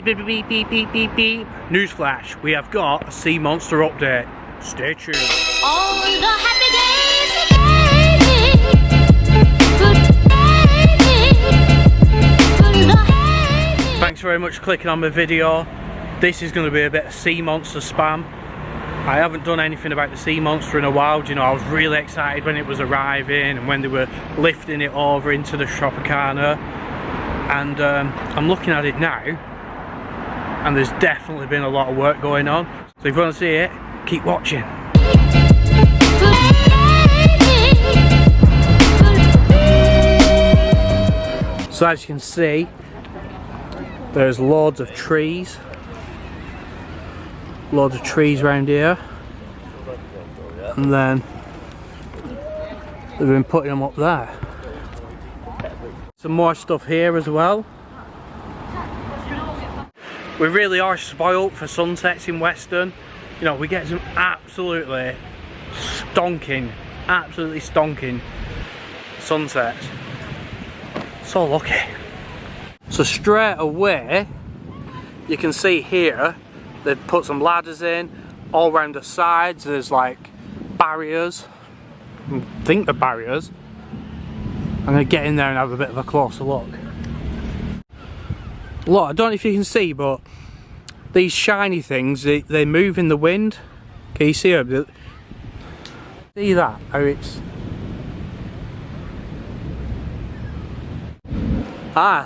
Beep, beep, beep, beep, beep, beep. Newsflash, we have got a sea monster update. Stay tuned. All the happy days Thanks very much for clicking on my video. This is going to be a bit of sea monster spam. I haven't done anything about the sea monster in a while. You know, I was really excited when it was arriving and when they were lifting it over into the Tropicana. And I'm looking at it now, and there's definitely been a lot of work going on. So if you want to see it, keep watching. So as you can see, there's loads of trees. Loads of trees around here. And then they've been putting them up there. Some more stuff here as well. We really are spoilt for sunsets in Weston. You know, we get some absolutely stonking sunsets. So lucky. So straight away, you can see here, they've put some ladders in. All around the sides, there's like barriers. I think they're barriers. I'm going to get in there and have a bit of a closer look. Look, I don't know if you can see, but these shiny things, they move in the wind. Can you see them? See that? How it's...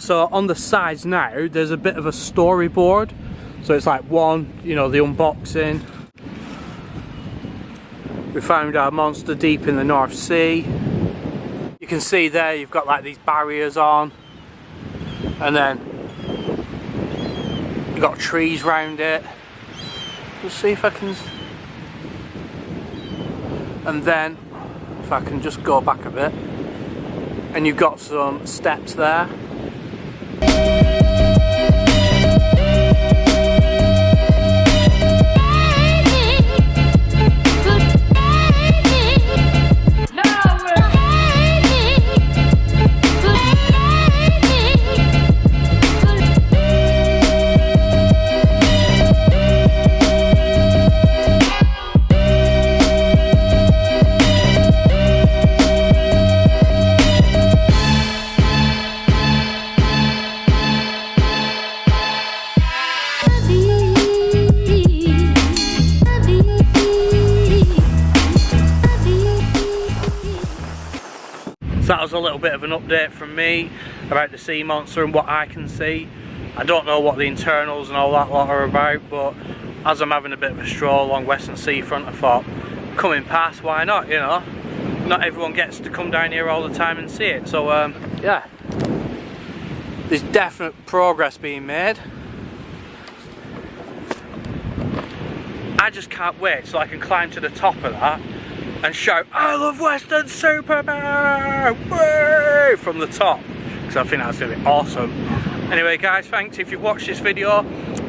so on the sides now, there's a bit of a storyboard. So it's like one, you know, the unboxing. We found our monster deep in the North Sea. You can see there you've got like these barriers on, and then you've got trees round it. Let's see if I can, and then if I can just go back a bit, and you've got some steps there. So that was a little bit of an update from me about the sea monster and what I can see. I don't know what the internals and all that lot are about, but as I'm having a bit of a stroll along Western Seafront, I thought, coming past, why not, you know? Not everyone gets to come down here all the time and see it, so yeah. There's definite progress being made. I just can't wait so I can climb to the top of that and shout, I love Weston Super from the top, because I think that's going to be awesome. Anyway guys, thanks. If you've watched this video,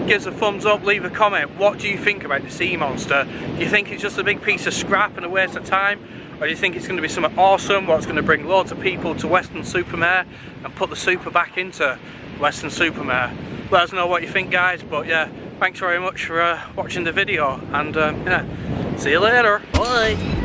give us a thumbs up, leave a comment. What do you think about the sea monster? Do you think it's just a big piece of scrap and a waste of time? Or do you think it's going to be something awesome, what's going to bring loads of people to Weston Super Mare and put the super back into Weston Super Mare? Let us know what you think guys, but yeah, thanks very much for watching the video, and yeah, see you later, bye!